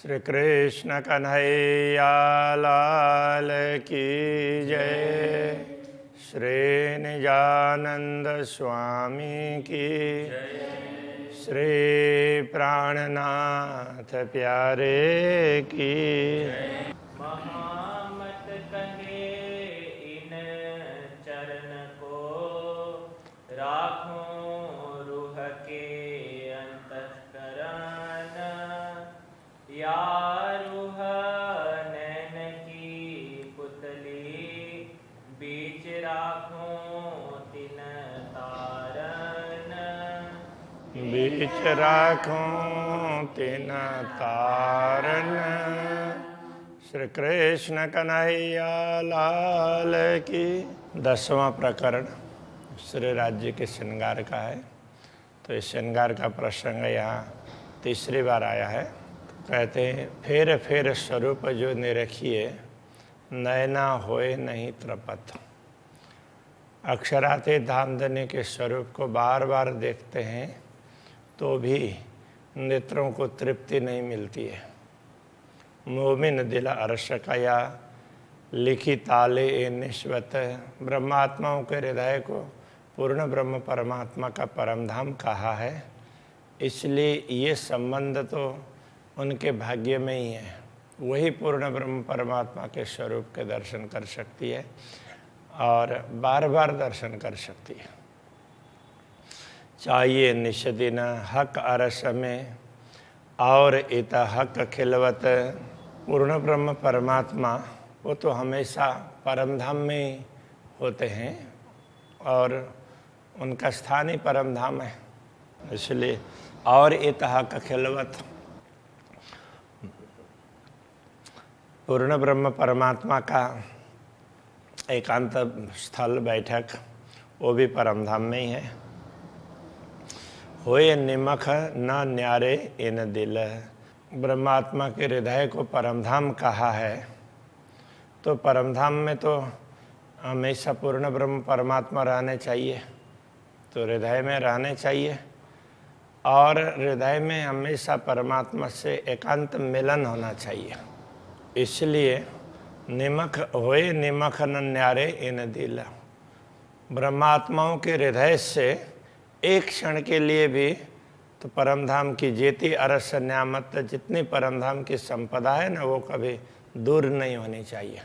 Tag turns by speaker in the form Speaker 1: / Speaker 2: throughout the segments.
Speaker 1: श्री कृष्ण कन्हैया लाल की जय। श्री निजानंद स्वामी की जय। श्री प्राणनाथ प्यारे की जय।
Speaker 2: महामत कहे इन चरण को, राखों रूह के अंतःकरण। या रूह नैन की पुतली, बीच राखों तिन तारन।
Speaker 1: बीच राखों तिन तारन। श्री कृष्ण कन्हैया लाल की। 10वां प्रकरण श्री राज्य के श्रृंगार का है। तो इस श्रृंगार का प्रसंग यहाँ तीसरी बार आया है। तो कहते हैं, फेर फेर स्वरूप जो निरखिए, नैना होए नहीं त्रपत। अक्षराते धामधनी के स्वरूप को बार बार देखते हैं तो भी नेत्रों को तृप्ति नहीं मिलती है। मोमिन दिल अर्श कया, लिखी ताले ए निश्वत। ब्रह्मात्माओं के हृदय को पूर्ण ब्रह्म परमात्मा का परमधाम कहा है, इसलिए ये संबंध तो उनके भाग्य में ही है। वही पूर्ण ब्रह्म परमात्मा के स्वरूप के दर्शन कर सकती है और बार बार दर्शन कर सकती है। चाहिए निष्दिन हक अरस में, और इत हक खिलवत। पूर्ण ब्रह्म परमात्मा वो तो हमेशा परमधाम में होते हैं और उनका स्थान ही परमधाम है, इसलिए और इत हक खिलवत। पूर्ण ब्रह्म परमात्मा का एकांत स्थल बैठक वो भी परमधाम में ही है। होए निमख न न्यारे इन दिल। ब्रह्मात्मा के हृदय को परमधाम कहा है, तो परमधाम में तो हमेशा पूर्ण ब्रह्म परमात्मा रहने चाहिए, तो हृदय में रहने चाहिए और हृदय में हमेशा परमात्मा से एकांत मिलन होना चाहिए। इसलिए निमख होए निमख न न्यारे इन दिल। ब्रह्मात्माओं के हृदय से एक क्षण के लिए भी तो परमधाम की जेती अरस न्यामत, जितनी परमधाम की संपदा है ना, वो कभी दूर नहीं होनी चाहिए।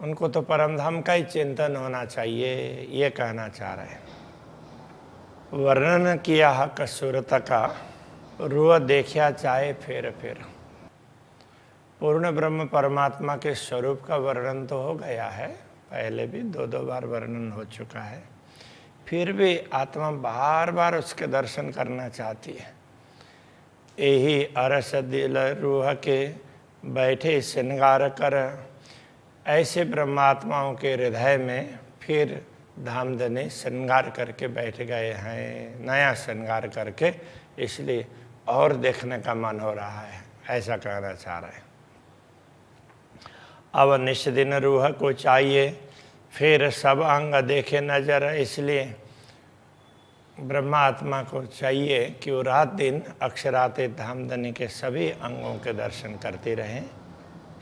Speaker 1: उनको तो परमधाम का ही चिंतन होना चाहिए, ये कहना चाह रहे हैं। वर्णन किया हक सूरत का, रूह देखा चाहे फेर फेर। पूर्ण ब्रह्म परमात्मा के स्वरूप का वर्णन तो हो गया है, पहले भी 2 बार वर्णन हो चुका है। फिर भी आत्मा बार बार उसके दर्शन करना चाहती है। यही अरस दिल रूह के बैठे श्रृंगार कर। ऐसे ब्रह्मात्माओं के हृदय में फिर धामधनी श्रृंगार करके बैठ गए हैं, नया श्रृंगार करके, इसलिए और देखने का मन हो रहा है, ऐसा कहना चाह रहे हैं। अब निष्दिन रूह को चाहिए फिर सब अंग देखे नजर, इसलिए ब्रह्मात्मा को चाहिए कि वो रात दिन अक्षराते धामधनी के सभी अंगों के दर्शन करते रहें।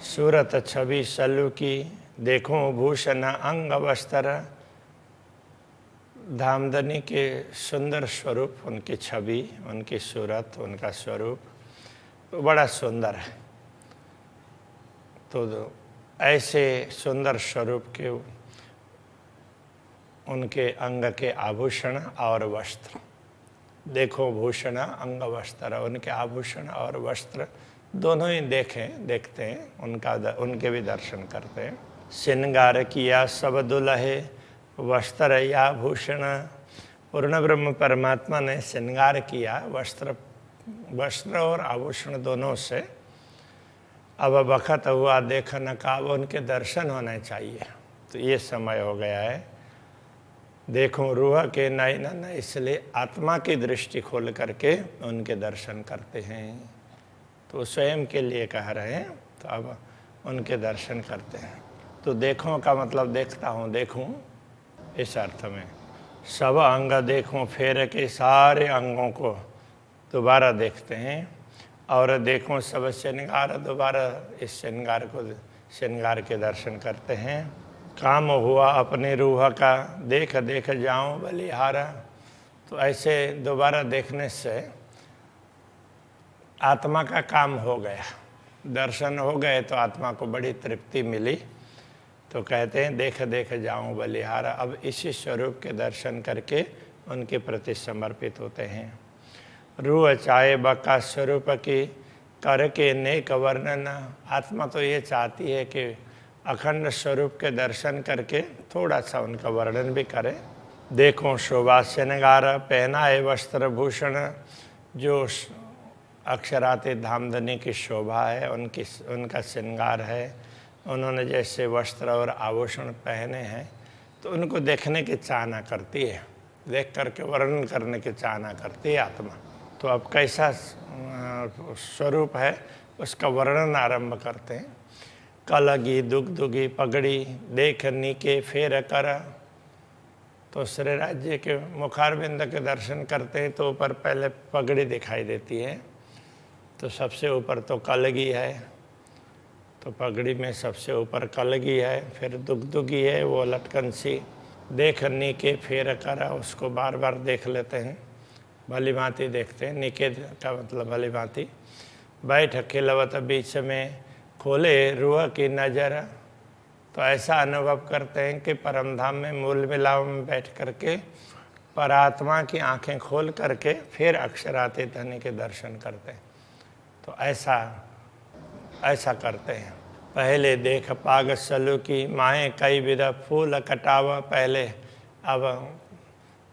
Speaker 1: सूरत छवि सल्लु की, देखो भूषण अंग वस्त्र। धामधनी के सुंदर स्वरूप, उनकी छवि, उनकी सूरत, उनका स्वरूप तो बड़ा सुंदर है। तो ऐसे सुंदर स्वरूप के उनके अंग के आभूषण और वस्त्र, देखो भूषण अंग वस्त्र, उनके आभूषण और वस्त्र दोनों ही देखते हैं, उनके भी दर्शन करते हैं। श्रृंगार किया सब दुल्हे, वस्त्र या भूषण। पूर्ण ब्रह्म परमात्मा ने श्रृंगार किया वस्त्र और आभूषण दोनों से। अब बखत हुआ देखन का, अब उनके दर्शन होने चाहिए, तो ये समय हो गया है। देखो रूह के नयन, इसलिए आत्मा की दृष्टि खोल करके उनके दर्शन करते हैं। तो स्वयं के लिए कह रहे हैं, तो अब उनके दर्शन करते हैं। तो देखो का मतलब देखता हूँ, देखूँ इस अर्थ में। सब अंग देखूँ, फेर के सारे अंगों को दोबारा देखते हैं। और देखो सब श्रृंगार, दोबारा इस श्रृंगार के दर्शन करते हैं। काम हुआ अपने रूह का, देख देख जाऊं बलिहारा। तो ऐसे दोबारा देखने से आत्मा का काम हो गया, दर्शन हो गए तो आत्मा को बड़ी तृप्ति मिली। तो कहते हैं देख देख जाऊं बलिहारा। अब इसी स्वरूप के दर्शन करके उनके प्रति समर्पित होते हैं। रूह चाहे बका स्वरूप की, करके नेक वर्णन। आत्मा तो ये चाहती है कि अखंड स्वरूप के दर्शन करके थोड़ा सा उनका वर्णन भी करें। देखो शोभा श्रृंगार, पहनाए वस्त्र भूषण। जो अक्षरातीत धामधनी की शोभा है, उनका श्रृंगार है, उन्होंने जैसे वस्त्र और आभूषण पहने हैं तो उनको देखने की चाहना करती है, देख करके वर्णन करने की चाहना करती है आत्मा। तो अब कैसा स्वरूप है उसका वर्णन आरंभ करते हैं। कलगी दुगदुगी पगड़ी, देख नीके फेर कर। तो श्री राज्य के मुखारविंद के दर्शन करते हैं तो ऊपर पहले पगड़ी दिखाई देती है। तो सबसे ऊपर तो कलगी है, तो पगड़ी में सबसे ऊपर कलगी है, फिर दुगदुगी है वो लटकन सी। देख नीके फेर कर, उसको बार बार देख लेते हैं, भली भांति देखते हैं। नीके का मतलब भली भांति। बैठ खिलवत बीच में, खोले रूह की नज़र। तो ऐसा अनुभव करते हैं कि परमधाम में मूल मिलाव में बैठ करके परात्मा की आंखें खोल करके फिर अक्षरातीत धनी के दर्शन करते हैं। तो ऐसा करते हैं। पहले देख पाग सलू की, माए कई विधा फूल कटावा। पहले अब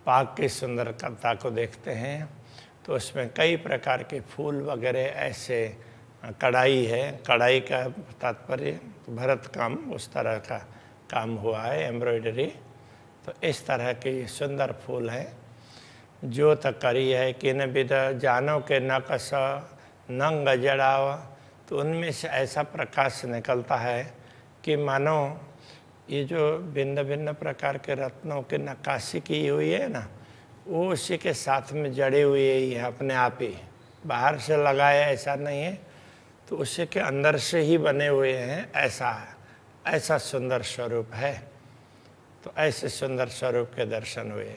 Speaker 1: पाग की सुंदरता को देखते हैं तो उसमें कई प्रकार के फूल वगैरह ऐसे, कढ़ाई है, कढ़ाई का तात्पर्य भरत काम, उस तरह का काम हुआ है, एम्ब्रॉयडरी। तो इस तरह के सुंदर फूल हैं। जोत करी है किन विध, जानो के नकस नंग जड़ाव। तो उनमें से ऐसा प्रकाश निकलता है कि मानो ये जो भिन्न भिन्न प्रकार के रत्नों की नक्काशी की हुई है ना, वो उसी के साथ में जड़े हुए ही है अपने आप ही, बाहर से लगाया ऐसा नहीं है, तो उसी के अंदर से ही बने हुए हैं। ऐसा सुंदर स्वरूप है। तो ऐसे सुंदर स्वरूप के दर्शन हुए।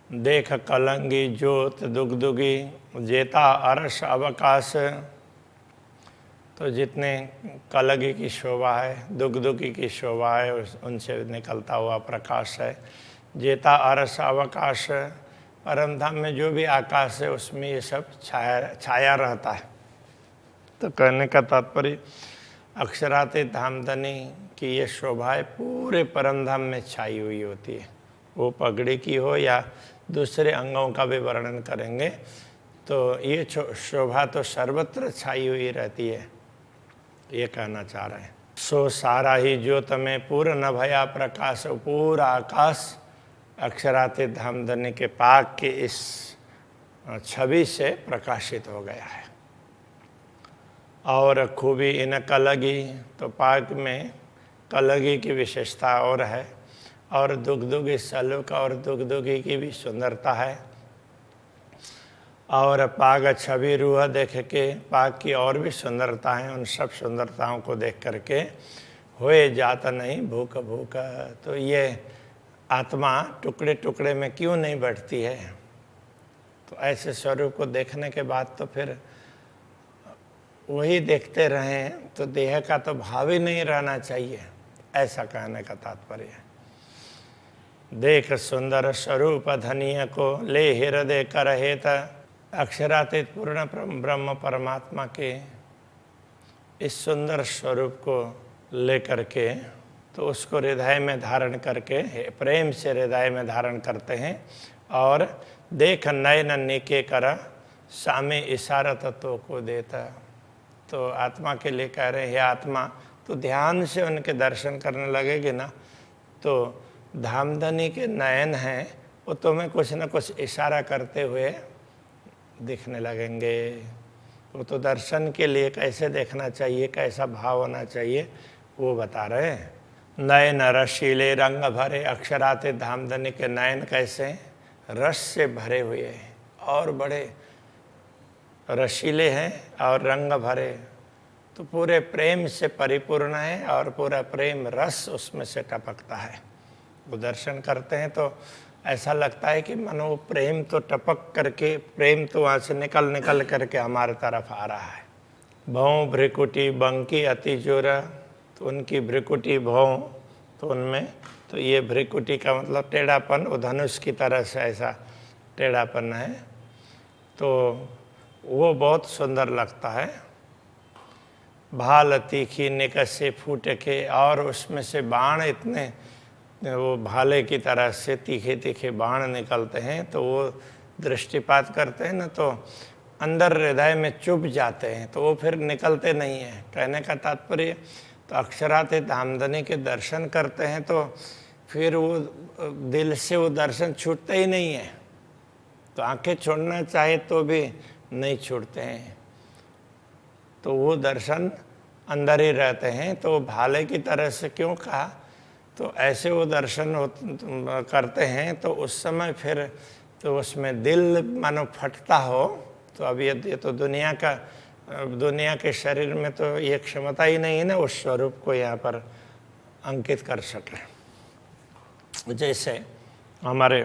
Speaker 1: देख कलंगी ज्योत दुगदुगी, जेता अरस अवकाश। तो जितने कलगी की शोभा है, दुगदुगी की शोभा है, उनसे निकलता हुआ प्रकाश है। जेता अरस अवकाश, परमधाम में जो भी आकाश है उसमें ये सब छाया रहता है। तो कहने का तात्पर्य अक्षरातीत धामधनी की ये शोभाएं पूरे परमधाम में छाई हुई होती है। वो पगड़ी की हो या दूसरे अंगों का भी वर्णन करेंगे तो ये शोभा तो सर्वत्र छाई हुई रहती है, ये कहना चाह रहे हैं। सो सारा ही ज्योत में पूर्ण भया प्रकाश, पूरा आकाश अक्षरातीत धामधनी के पाक के इस छवि से प्रकाशित हो गया है। और खूबी इन कलगी, तो पाक में कलगी की विशेषता और है, और दुगदुगी सलूक और दुगदुगी की भी सुंदरता है। और पाग छवि रूह देख के पाक की और भी सुंदरता है। उन सब सुंदरताओं को देख करके होए जाता नहीं भूख भूख। तो ये आत्मा टुकड़े टुकड़े में क्यों नहीं बढ़ती है? तो ऐसे स्वरूप को देखने के बाद तो फिर वही देखते रहें तो देह का तो भाव ही नहीं रहना चाहिए, ऐसा कहने का तात्पर्य है। देख सुंदर स्वरूप धनिय को, ले हृदय कर हेत। अक्षरातीत पूर्ण ब्रह्म परमात्मा के इस सुंदर स्वरूप को लेकर के तो उसको हृदय में धारण करके प्रेम से हृदय में धारण करते हैं। और देख नयन निके कर, सामे इशारत तो को देता। तो आत्मा के लिए कह रहे हैं, आत्मा तो ध्यान से उनके दर्शन करने लगेगी ना, तो धामधनी के नयन हैं वो तुम्हें कुछ न कुछ इशारा करते हुए दिखने लगेंगे। वो तो दर्शन के लिए कैसे देखना चाहिए, कैसा भाव होना चाहिए वो बता रहे हैं। नयन रसीले रंग भरे, अक्षरातीत धामधनी के नयन कैसे रस से भरे हुए हैं और बड़े रसीले हैं और रंग भरे, तो पूरे प्रेम से परिपूर्ण है और पूरा प्रेम रस उसमें से टपकता है। वो दर्शन करते हैं तो ऐसा लगता है कि मानो प्रेम तो टपक करके, प्रेम तो वहाँ से निकल निकल करके हमारे तरफ आ रहा है। भौं भ्रिकुटी बंकी अति जोरा, तो उनकी भ्रिकुटी भौं, तो उनमें तो ये भ्रिकुटी का मतलब टेढ़ापन, वो धनुष की तरह से ऐसा टेढ़ापन है, तो वो बहुत सुंदर लगता है। भाल तीखी निकसे फूट के, और उसमें से बाण इतने वो भाले की तरह से तीखे तीखे बाण निकलते हैं, तो वो दृष्टिपात करते हैं ना तो अंदर हृदय में चुभ जाते हैं, तो वो फिर निकलते नहीं हैं। कहने का तात्पर्य तो अक्षरातीत धामधनी के दर्शन करते हैं तो फिर वो दिल से वो दर्शन छूटते ही नहीं है। तो आंखें छोड़ना चाहे तो भी नहीं छूटते हैं, तो वो दर्शन अंदर ही रहते हैं। तो भाले की तरह से क्यों कहा, तो ऐसे वो दर्शन करते हैं तो उस समय फिर तो उसमें दिल मानो फटता हो। तो अब ये तो दुनिया के शरीर में तो ये क्षमता ही नहीं है ना उस स्वरूप को यहाँ पर अंकित कर सके। जैसे हमारे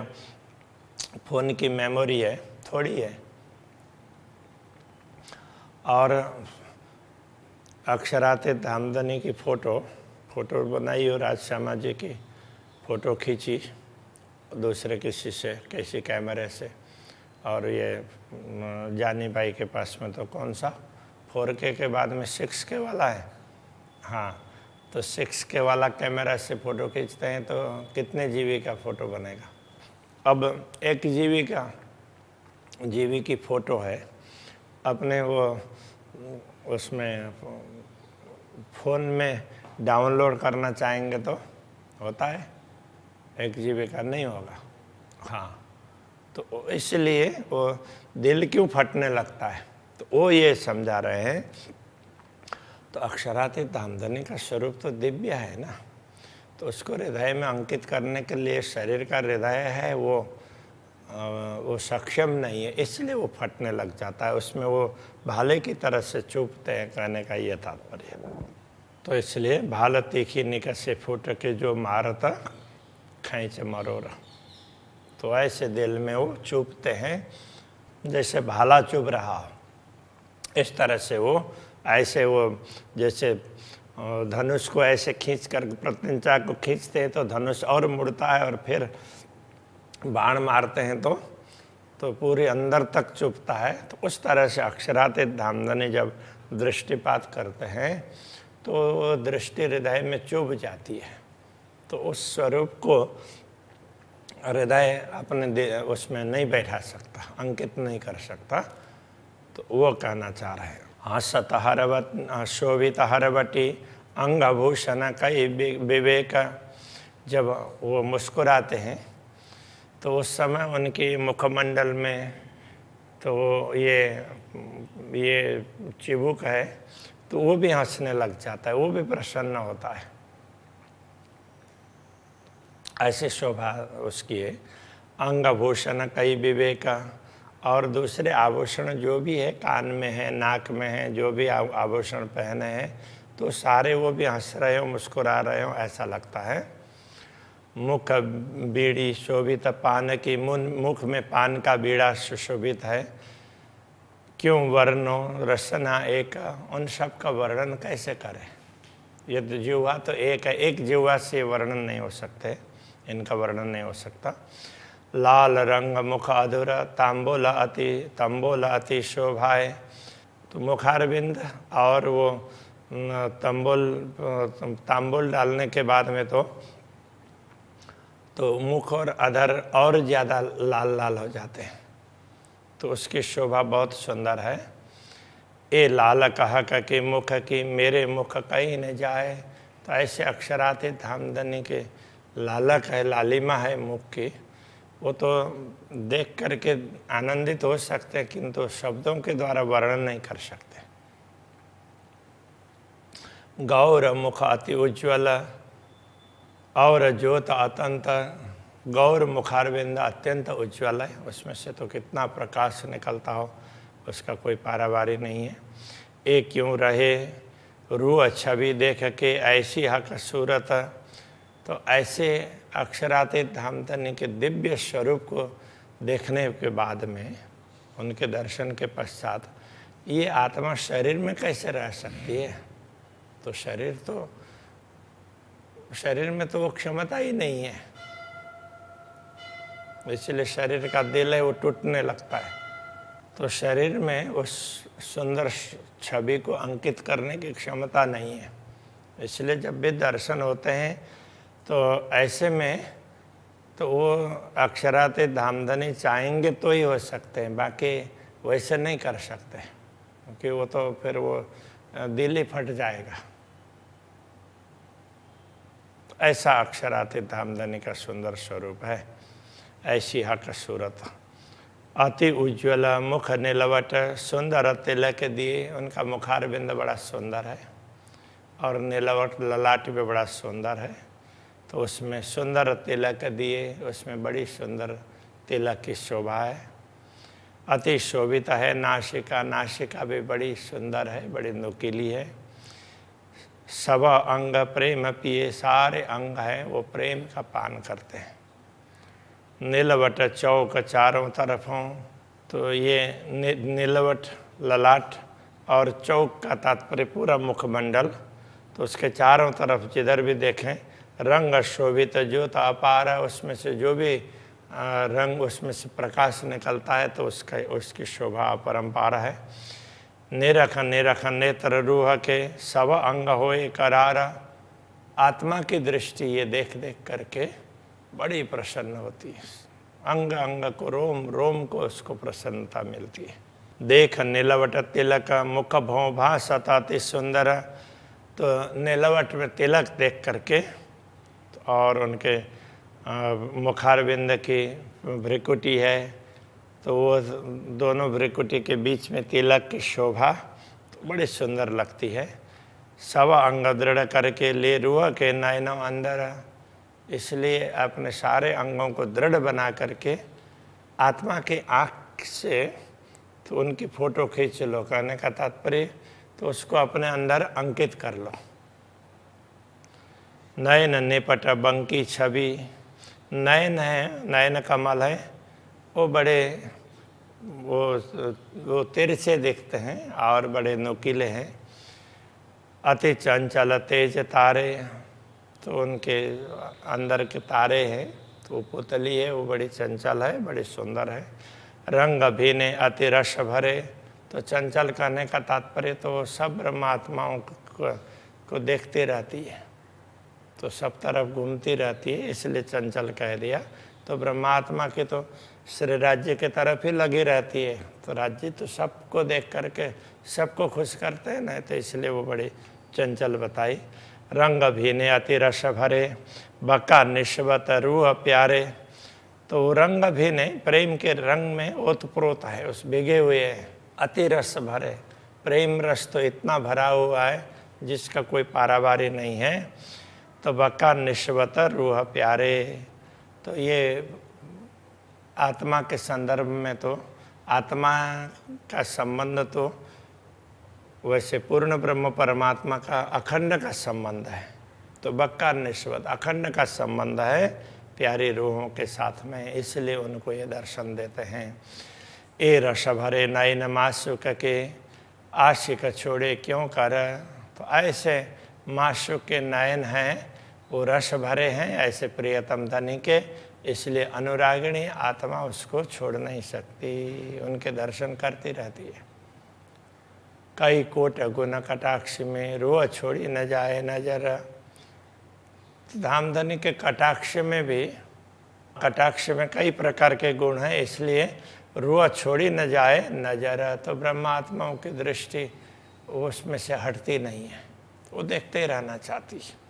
Speaker 1: फोन की मेमोरी है, थोड़ी है, और अक्षरातीत धामधनी की फ़ोटो बनाई हो, राजश्यामा जी की फ़ोटो खींची दूसरे किसी से, किसी कैमरे से, और ये जानी बाई के पास में तो कौन सा 4K के बाद में 6K वाला है, हाँ, तो 6K वाला कैमरा से फ़ोटो खींचते हैं तो कितने GB का फ़ोटो बनेगा। अब 1 GB की फ़ोटो है, अपने वो उसमें फ़ोन में डाउनलोड करना चाहेंगे तो होता है, 1 GB का नहीं होगा। हाँ, तो इसलिए वो दिल क्यों फटने लगता है, तो वो ये समझा रहे हैं। तो अक्षरातीत धामधनी का स्वरूप तो दिव्य है ना, तो उसको हृदय में अंकित करने के लिए शरीर का हृदय है वो सक्षम नहीं है, इसलिए वो फटने लग जाता है, उसमें वो भाले की तरह से चुभते हैं, कहने का ये तात्पर्य। तो इसलिए भाल तीखी निकसे फूट के जो मारता खींच मरोरा, तो ऐसे दिल में वो चुभते हैं जैसे भाला चुभ रहा हो। इस तरह से वो ऐसे वो जैसे धनुष को ऐसे खींच कर प्रत्यंचा को खींचते हैं तो धनुष और मुड़ता है, और फिर बाण मारते हैं तो पूरे अंदर तक चुभता है। तो उस तरह से अक्षरातीत धामधनी जब दृष्टिपात करते हैं तो दृष्टि हृदय में चुभ जाती है, तो उस स्वरूप को हृदय अपने उसमें नहीं बैठा सकता, अंकित नहीं कर सकता। तो वो कहना चाह रहे हैं, हसत हरवत शोभित हरवटी अंगभूषण कई विवेक, जब वो मुस्कुराते हैं तो उस समय उनके मुखमंडल में तो ये चिबुक है, तो वो भी हंसने लग जाता है, वो भी प्रसन्न होता है, ऐसे शोभा उसकी है। अंगभूषण कई विवेक, और दूसरे आभूषण जो भी है, कान में है, नाक में है, जो भी आभूषण पहने हैं, तो सारे वो भी हंस रहे हो, मुस्कुरा रहे हो, ऐसा लगता है। मुख बीड़ी शोभित पान की, मुख में पान का बीड़ा सुशोभित है। क्यों वर्णो रसना एक, उन सब का वर्णन कैसे करें, ये तो जीवा तो एक है, एक जीवा से वर्णन नहीं हो सकते, इनका वर्णन नहीं हो सकता। लाल रंग मुख अधुर तंबोला अति शोभाए, तो मुखारविंद और वो तांबुल डालने के बाद में तो मुख और अधर और ज़्यादा लाल लाल हो जाते हैं, तो उसकी शोभा बहुत सुंदर है। ए लाल कहा कि मुख की मेरे मुख कहीं न जाए, तो ऐसे अक्षरातीत धामधनी के लालक है, लालिमा है मुख की, वो तो देख करके आनंदित हो सकते हैं किंतु शब्दों के द्वारा वर्णन नहीं कर सकते। गौर मुख अति उज्ज्वल और ज्योत अत्यंत, गौर मुखारविंद अत्यंत उज्ज्वल है, उसमें से तो कितना प्रकाश निकलता हो, उसका कोई पारावारी नहीं है। ए क्यों रहे रूह छवि देख के ऐसी हक सूरत, तो ऐसे अक्षरातीत धामधनी के दिव्य स्वरूप को देखने के बाद में, उनके दर्शन के पश्चात, ये आत्मा शरीर में कैसे रह सकती है? तो शरीर में तो वो क्षमता ही नहीं है, इसलिए शरीर का दिल है वो टूटने लगता है। तो शरीर में उस सुंदर छवि को अंकित करने की क्षमता नहीं है, इसलिए जब भी दर्शन होते हैं तो ऐसे में तो वो अक्षरातीत धामधनी चाहेंगे तो ही हो सकते हैं, बाकी वैसे नहीं कर सकते, क्योंकि वो तो फिर वो दिल ही फट जाएगा। ऐसा अक्षरातीत धामधनी का सुंदर स्वरूप है। ऐसी हक सूरत, अति उज्ज्वल मुख नीलवट, सुंदर तिलक दिए, उनका मुखारबिंद बड़ा सुंदर है और नीलवट ललाट भी बड़ा सुंदर है। तो उसमें सुंदर तिलक दिए, उसमें बड़ी सुंदर तिलक की शोभा है। अति शोभित है नासिका, नासिका भी बड़ी सुंदर है, बड़ी नुकीली है। सब अंग प्रेम पिए, सारे अंग हैं वो प्रेम का पान करते हैं। नीलवट चौक चारों तरफों, तो ये नीलवट ललाट और चौक का तात्पर्य पूरा मुखमंडल, तो उसके चारों तरफ जिधर भी देखें रंग शोभित, ज्योत अपार है, उसमें से जो भी रंग उसमें से प्रकाश निकलता है तो उसकी शोभा अपरंपार है। निरख निरख नेत्र रूह के, सब अंग होए करार, आत्मा की दृष्टि ये देख देख करके बड़ी प्रसन्न होती है। अंग अंग को, रोम रोम को उसको प्रसन्नता मिलती है। देख नीलवट तिलक मुख भौ भासत अति सुंदर, तो नीलवट में तिलक देख करके और उनके मुखारबिंद की भ्रिकुटी है, तो वो दोनों भ्रिकुटी के बीच में तिलक की शोभा तो बड़ी सुंदर लगती है। सब अंग दृढ़ करके ले रूह के नयनों अंदर, इसलिए अपने सारे अंगों को दृढ़ बना करके आत्मा की आँख से तो उनकी फ़ोटो खींच लो, कहने का तात्पर्य तो उसको अपने अंदर अंकित कर लो। नयन निपट बंकी छवि, नयन है, नयन कमल है, वो बड़े वो तिरछे दिखते हैं और बड़े नुकीले हैं। अति चंचल तेज तारे, तो उनके अंदर के तारे हैं, तो वो पुतली है, वो बड़ी चंचल है, बड़ी सुंदर है। रंग भीने अति रस भरे, तो चंचल कहने का तात्पर्य तो सब ब्रह्मात्माओं को देखती रहती है, तो सब तरफ घूमती रहती है, इसलिए चंचल कह दिया। तो ब्रह्मात्मा की तो श्री राज्य की तरफ ही लगी रहती है, तो राज्य तो सबको देख करके सबको खुश करते हैं ना, तो इसलिए वो बड़ी चंचल बताई। रंग भीने अति रस भरे, बका निस्बत रूह प्यारे, तो रंग भी नहीं, प्रेम के रंग में ओतप्रोत है, उस भिगे हुए हैं। अति रस भरे, प्रेम रस तो इतना भरा हुआ है जिसका कोई पारावारी नहीं है। तो बका निस्बत रूह प्यारे, तो ये आत्मा के संदर्भ में तो आत्मा का संबंध तो वैसे पूर्ण ब्रह्म परमात्मा का अखंड का संबंध है, तो बक्का निस्बत अखंड का संबंध है प्यारी रूहों के साथ में, इसलिए उनको ये दर्शन देते हैं। ए रस भरे नयन मासुक के, आशिक छोड़े क्यों कर, तो ऐसे मासुक के नयन हैं वो रस भरे हैं ऐसे प्रियतम धनी के, इसलिए अनुरागिणी आत्मा उसको छोड़ नहीं सकती, उनके दर्शन करती रहती है। कई कोट गुण कटाक्ष में, रोह छोड़ी न जाए नजर, धामधनी के कटाक्ष में भी, कटाक्ष में कई प्रकार के गुण हैं, इसलिए रोह छोड़ी न जाए नजर, तो ब्रह्मात्माओं की दृष्टि उसमें से हटती नहीं है, वो देखते रहना चाहती है।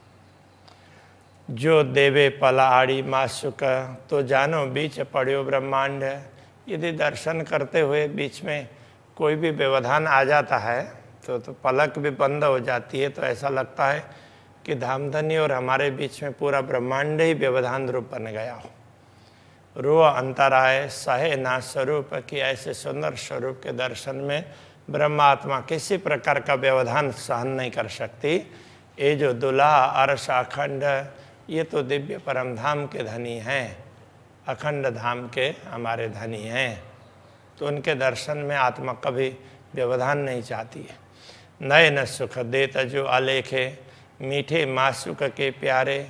Speaker 1: जो देवे पलाड़ी मासुक, तो जानो बीच पड़ो ब्रह्मांड, यदि दर्शन करते हुए बीच में कोई भी व्यवधान आ जाता है तो पलक भी बंद हो जाती है, तो ऐसा लगता है कि धामधनी और हमारे बीच में पूरा ब्रह्मांड ही व्यवधान रूप बन गया हो। रूह अंतराय सहे ना स्वरूप की ऐसे सुंदर स्वरूप के दर्शन में ब्रह्मात्मा किसी प्रकार का व्यवधान सहन नहीं कर सकती। ये जो दुला अर्श अखंड, ये तो दिव्य परम धाम के धनी हैं, अखंड धाम के हमारे धनी हैं, तो उनके दर्शन में आत्मा कभी व्यवधान नहीं चाहती है। नए न सुख देत जो अलेखे, मीठे मासुक के प्यारे,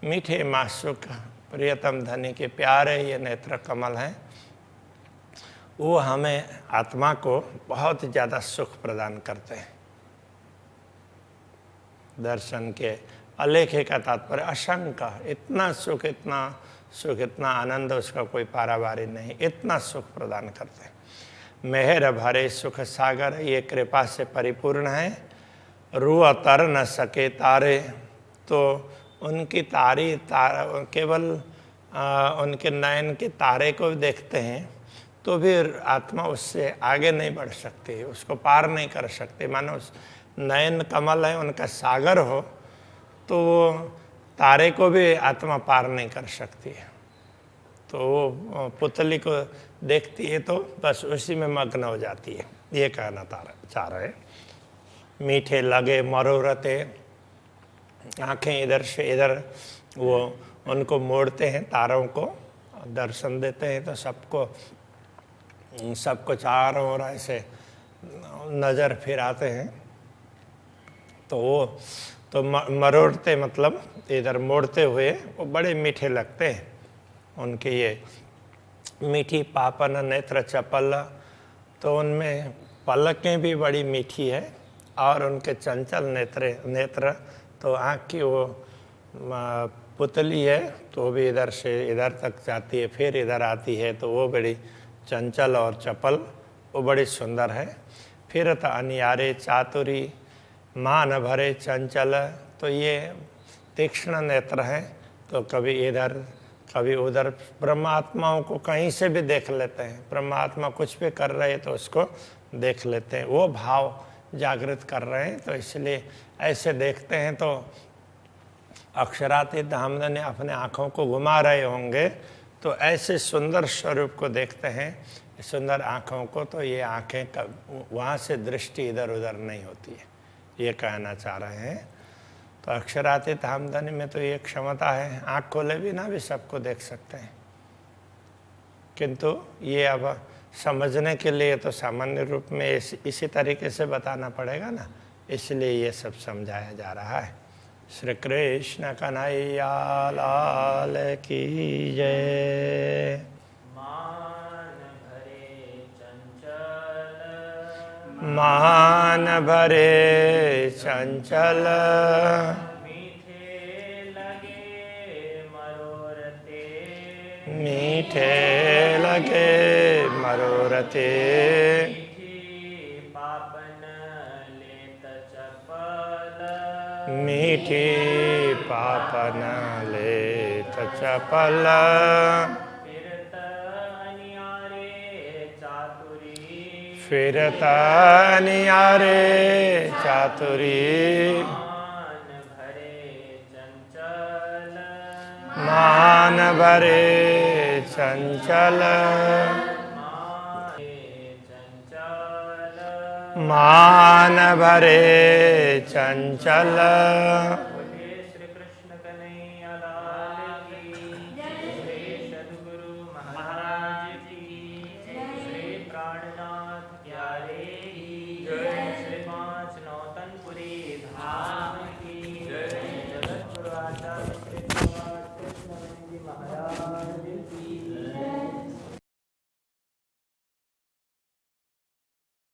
Speaker 1: मीठे मासुक प्रियतम धनी के प्यारे ये नेत्र कमल हैं, वो हमें आत्मा को बहुत ज़्यादा सुख प्रदान करते हैं। दर्शन के अलेखे का तात्पर्य असंख्य, इतना सुख, इतना सुख, इतना आनंद, उसका कोई पारावारी नहीं, इतना सुख प्रदान करते हैं। मेहर भरे सुख सागर, ये कृपा से परिपूर्ण है। रूह तर न सके तारे, तो उनकी तारी केवल उनके नयन के तारे को देखते हैं तो भी आत्मा उससे आगे नहीं बढ़ सकती, उसको पार नहीं कर सकती। मानो उस नयन कमल है, उनका सागर हो, तो वो तारे को भी आत्मा पार नहीं कर सकती है। तो वो पुतली को देखती है तो बस उसी में मग्न हो जाती है, ये कहना चाह रहे हैं। मीठे लगे मनोरथे, आंखें इधर से इधर वो उनको मोड़ते हैं, तारों को दर्शन देते हैं, तो सबको चारों ओर ऐसे नज़र फिराते हैं, तो वो तो मरोड़ते मतलब इधर मोड़ते हुए वो बड़े मीठे लगते हैं। उनके ये मीठी पापन नेत्र चपल, तो उनमें पलकें भी बड़ी मीठी है, और उनके चंचल नेत्र तो आँख की वो पुतली है, तो भी इधर से इधर तक जाती है, फिर इधर आती है, तो वो बड़ी चंचल और चपल, वो बड़ी सुंदर है। फिर तो अनियारे चातुरी, मान भरे चंचल, तो ये तीक्ष्ण नेत्र है, तो कभी इधर कभी उधर, ब्रह्मात्माओं को कहीं से भी देख लेते हैं। ब्रह्मात्मा कुछ भी कर रहे हैं तो उसको देख लेते हैं, वो भाव जागृत कर रहे हैं, तो इसलिए ऐसे देखते हैं। तो अक्षरातीत हमने ने अपने आँखों को घुमा रहे होंगे, तो ऐसे सुंदर स्वरूप को देखते हैं, सुंदर आँखों को, तो ये आँखें वहाँ से दृष्टि इधर उधर नहीं होती है, ये कहना चाह रहे हैं। तो अक्षरातीत हमदनी में तो ये क्षमता है, आँख खोले भी ना भी सबको देख सकते हैं, किंतु ये अब समझने के लिए तो सामान्य रूप में इसी तरीके से बताना पड़ेगा ना, इसलिए ये सब समझाया जा रहा है। श्री कृष्ण कन्हैया लाल की जय। मान भरे चंचल,
Speaker 2: मीठे लगे मनोरथे,
Speaker 1: मीठे लगे मनोरथे,
Speaker 2: मीठी पापन लेत चपल,
Speaker 1: मीठी पापन लेत चपल, फिरत नियारे चातुरी, मान भरे चंचल, मान भरे चंचल,